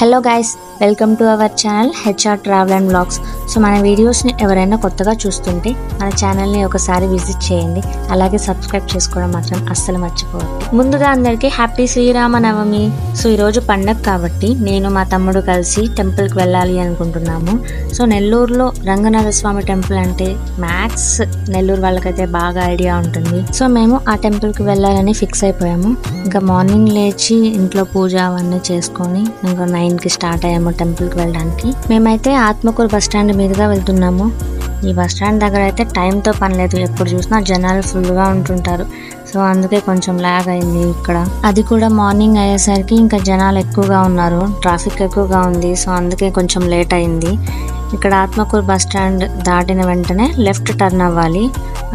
Hello guys, welcome to our channel HR travel and blogs. So మన వీడియోస్ని ఎవరైనా కొత్తగా చూస్తుంటే మన ఛానల్ని ఒకసారి విజిట్ చేయండి. అలాగే సబ్స్క్రైబ్ చేసుకోవడం మాత్రం అస్సలు మర్చిపోవద్దు. ముందుగా అందరికీ హ్యాపీ శ్రీరామనవమి. సో ఈరోజు పండగ కాబట్టి నేను మా తమ్ముడు కలిసి టెంపుల్కి వెళ్ళాలి అనుకుంటున్నాము. సో నెల్లూరులో రంగనాథ స్వామి టెంపుల్ అంటే మ్యాక్స్ నెల్లూరు వాళ్ళకైతే బాగా ఐడియా ఉంటుంది. సో మేము ఆ టెంపుల్కి వెళ్ళాలని ఫిక్స్ అయిపోయాము. ఇంకా మార్నింగ్ లేచి ఇంట్లో పూజ అవన్నీ చేసుకొని ఇంకా 9కి స్టార్ట్ అయ్యాము టెంపుల్కి వెళ్ళడానికి. మేమైతే ఆత్మకూరు బస్ స్టాండ్ మీదుగా వెళ్తున్నాము. ఈ బస్ స్టాండ్ దగ్గర అయితే టైంతో పని లేదు, ఎప్పుడు చూసినా జనాలు ఫుల్గా ఉంటుంటారు. సో అందుకే కొంచెం లాగ్ అయింది ఇక్కడ. అది కూడా మార్నింగ్ అయ్యేసరికి ఇంకా జనాలు ఎక్కువగా ఉన్నారు, ట్రాఫిక్ ఎక్కువగా ఉంది. సో అందుకే కొంచెం లేట్ అయింది. ఇక్కడ ఆత్మకూరు బస్ స్టాండ్ దాటిన వెంటనే లెఫ్ట్ టర్న్ అవ్వాలి.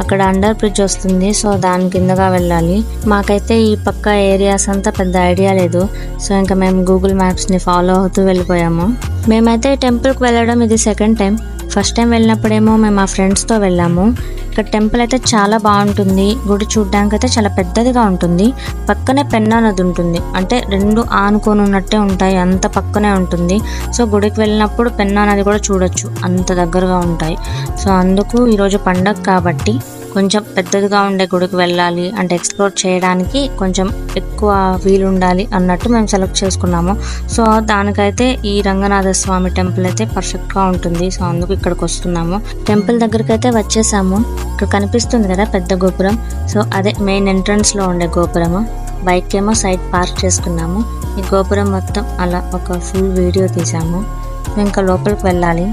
అక్కడ అండర్ బ్రిడ్జ్ వస్తుంది. సో దాని కిందగా వెళ్ళాలి. మాకైతే ఈ పక్క ఏరియాస్ అంతా పెద్ద ఐడియా లేదు. సో ఇంకా మేము గూగుల్ మ్యాప్స్ని ఫాలో అవుతూ వెళ్ళిపోయాము. మేమైతే టెంపుల్కి వెళ్ళడం ఇది సెకండ్ టైం. ఫస్ట్ టైం వెళ్ళినప్పుడేమో మేము మా ఫ్రెండ్స్తో వెళ్ళాము. ఇక్కడ టెంపుల్ అయితే చాలా బాగుంటుంది. గుడి చూడడానికి అయితే చాలా పెద్దదిగా ఉంటుంది. పక్కనే పెన్నా నది ఉంటుంది, అంటే రెండు ఆనుకొని ఉన్నట్టే ఉంటాయి, అంత పక్కనే ఉంటుంది. సో గుడికి వెళ్ళినప్పుడు పెన్నా నది కూడా చూడొచ్చు, అంత దగ్గరగా ఉంటాయి. సో అందుకు ఈరోజు పండగ కాబట్టి కొంచెం పెద్దదిగా ఉండే గుడికి వెళ్ళాలి అంటే ఎక్స్ప్లోర్ చేయడానికి కొంచెం ఎక్కువ వీలుండాలి అన్నట్టు మేము సెలెక్ట్ చేసుకున్నాము. సో దానికైతే ఈ రంగనాథ స్వామి టెంపుల్ అయితే పర్ఫెక్ట్గా ఉంటుంది. సో అందుకు ఇక్కడికి వస్తున్నాము. టెంపుల్ దగ్గరికి అయితే వచ్చేసాము. ఇక్కడ కనిపిస్తుంది కదా పెద్ద గోపురం. సో అదే మెయిన్ ఎంట్రన్స్లో ఉండే గోపురము. బైక్ ఏమో సైడ్ పార్క్ చేసుకున్నాము. ఈ గోపురం మొత్తం అలా ఒక ఫుల్ వీడియో తీసాము. ఇంకా లోపలికి వెళ్ళాలి.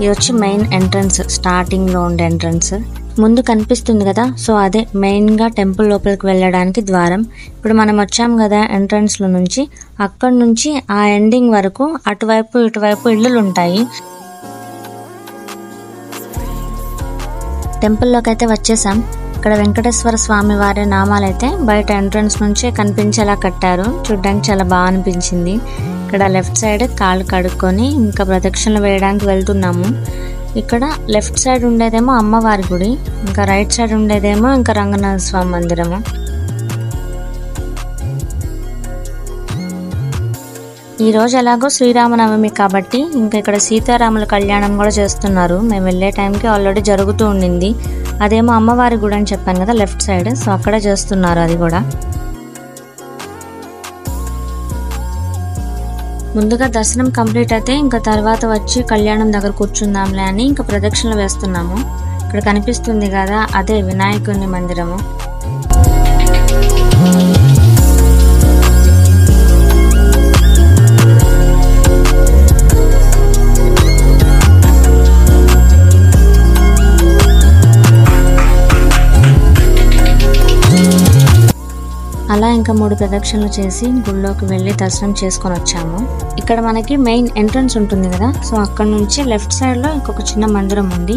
ఇది వచ్చి మెయిన్ ఎంట్రన్స్, స్టార్టింగ్లో ఉండే ఎంట్రన్స్ ముందు కనిపిస్తుంది కదా. సో అదే మెయిన్గా టెంపుల్ లోపలికి వెళ్ళడానికి ద్వారం. ఇప్పుడు మనం వచ్చాం కదా ఎంట్రన్స్లో నుంచి, అక్కడి నుంచి ఆ ఎండింగ్ వరకు అటువైపు ఇటువైపు ఇళ్ళు ఉంటాయి. టెంపుల్లోకి అయితే వచ్చేసాం. ఇక్కడ వెంకటేశ్వర స్వామి వారి నామాలైతే బయట ఎంట్రన్స్ నుంచే కనిపించేలా కట్టారు. చూడ్డానికి చాలా బాగా అనిపించింది. ఇక్కడ లెఫ్ట్ సైడ్ కాళ్ళు కడుక్కొని ఇంకా ప్రదక్షిణలు వేయడానికి వెళ్తున్నాము. ఇక్కడ లెఫ్ట్ సైడ్ ఉండేదేమో అమ్మవారి గుడి, ఇంకా రైట్ సైడ్ ఉండేదేమో ఇంకా రంగనాథ స్వామి మందిరము. ఈరోజు ఎలాగో శ్రీరామనవమి కాబట్టి ఇంకా ఇక్కడ సీతారాముల కళ్యాణం కూడా చేస్తున్నారు. మేము వెళ్ళే టైంకి ఆల్రెడీ జరుగుతూ ఉండింది. అదేమో అమ్మవారి గుడి అని చెప్పాను కదా లెఫ్ట్ సైడ్. సో అక్కడ చేస్తున్నారు అది కూడా. ముందుగా దర్శనం కంప్లీట్ అయితే ఇంకా తర్వాత వచ్చి కళ్యాణం దగ్గర కూర్చుందాంలే అని ఇంకా ప్రదక్షిణలు వేస్తున్నాము. ఇక్కడ కనిపిస్తుంది కదా అదే వినాయకుని మందిరము. అలా ఇంకా 3 ప్రదక్షిణలు చేసి గుళ్ళోకి వెళ్ళి దర్శనం చేసుకొని వచ్చాము. ఇక్కడ మనకి మెయిన్ ఎంట్రన్స్ ఉంటుంది కదా. సో అక్కడ నుంచి లెఫ్ట్ సైడ్లో ఇంకొక చిన్న మందిరం ఉంది.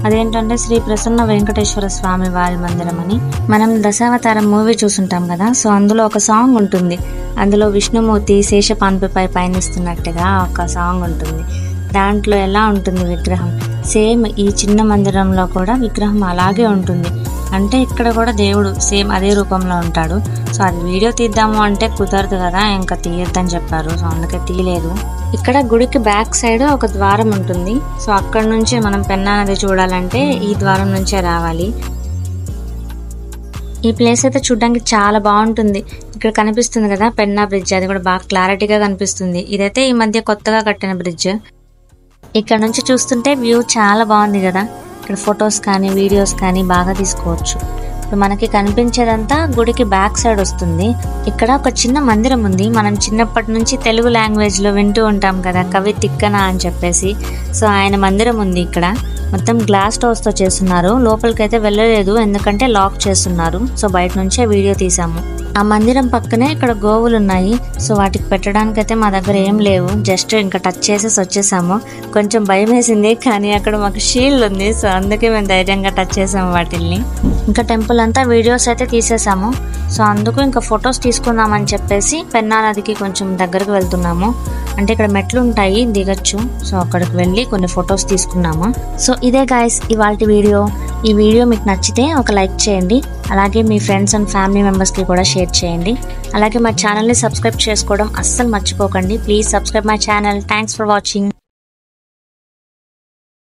అదేంటంటే శ్రీ ప్రసన్న వెంకటేశ్వర స్వామి వారి మందిరం అని. మనం దశావతారం మూవీ చూసుంటాం కదా. సో అందులో ఒక సాంగ్ ఉంటుంది. అందులో విష్ణుమూర్తి శేషపాన్పుపై పయనిస్తున్నట్టుగా ఒక సాంగ్ ఉంటుంది. దాంట్లో ఎలా ఉంటుంది విగ్రహం, సేమ్ ఈ చిన్న మందిరంలో కూడా విగ్రహం అలాగే ఉంటుంది. అంటే ఇక్కడ కూడా దేవుడు సేమ్ అదే రూపంలో ఉంటాడు. సో అది వీడియో తీద్దాము అంటే కుదరదు కదా, ఇంకా తీయొద్దని చెప్పారు. సో అందుకే తీయలేదు. ఇక్కడ గుడికి బ్యాక్ సైడ్ ఒక ద్వారం ఉంటుంది. సో అక్కడ నుంచి మనం పెన్నా నది చూడాలంటే ఈ ద్వారం నుంచే రావాలి. ఈ ప్లేస్ అయితే చూడడానికి చాలా బాగుంటుంది. ఇక్కడ కనిపిస్తుంది కదా పెన్నా బ్రిడ్జ్, అది కూడా బాగా క్లారిటీగా కనిపిస్తుంది. ఇదైతే ఈ మధ్య కొత్తగా కట్టిన బ్రిడ్జ్. ఇక్కడ నుంచి చూస్తుంటే వ్యూ చాలా బాగుంది కదా. ఇక్కడ ఫొటోస్ కానీ వీడియోస్ కానీ బాగా తీసుకోవచ్చు. ఇప్పుడు మనకి కనిపించేదంతా గుడికి బ్యాక్ సైడ్ వస్తుంది. ఇక్కడ ఒక చిన్న మందిరం ఉంది. మనం చిన్నప్పటి నుంచి తెలుగు లాంగ్వేజ్లో వింటూ ఉంటాం కదా, కవి తిక్కన అని చెప్పేసి. సో ఆయన మందిరం ఉంది ఇక్కడ. మొత్తం గ్లాస్ డోర్స్తో చేస్తున్నారు. లోపలికైతే వెళ్ళలేదు ఎందుకంటే లాక్ చేస్తున్నారు. సో బయట నుంచే వీడియో తీసాము. ఆ మందిరం పక్కనే ఇక్కడ గోవులు ఉన్నాయి. సో వాటికి పెట్టడానికి అయితే మా దగ్గర ఏం లేవు, జస్ట్ ఇంకా టచ్ చేసేసి వచ్చేసాము. కొంచెం భయం వేసింది కానీ అక్కడ మాకు షీల్డ్ ఉంది. సో అందుకే మేము ధైర్యంగా టచ్ చేసాము వాటిల్ని. ఇంకా టెంపుల్ అంతా వీడియోస్ అయితే తీసేసాము. సో అందుకు ఇంకా ఫొటోస్ తీసుకుందామని చెప్పేసి పెన్నా నదికి కొంచెం దగ్గరకు వెళ్తున్నాము. అంటే ఇక్కడ మెట్లు ఉంటాయి, దిగచ్చు. సో అక్కడికి వెళ్ళి కొన్ని ఫొటోస్ తీసుకున్నాము. సో ఇదే గాయస్ ఇవాల్టి వీడియో. ఈ వీడియో మీకు నచ్చితే ఒక లైక్ చేయండి, అలాగే మీ ఫ్రెండ్స్ అండ్ ఫ్యామిలీ మెంబర్స్కి కూడా షేర్ చేయండి. అలాగే మా ఛానల్ని సబ్స్క్రైబ్ చేసుకోవడం అస్సలు మర్చిపోకండి. Please subscribe my channel. Thanks for watching.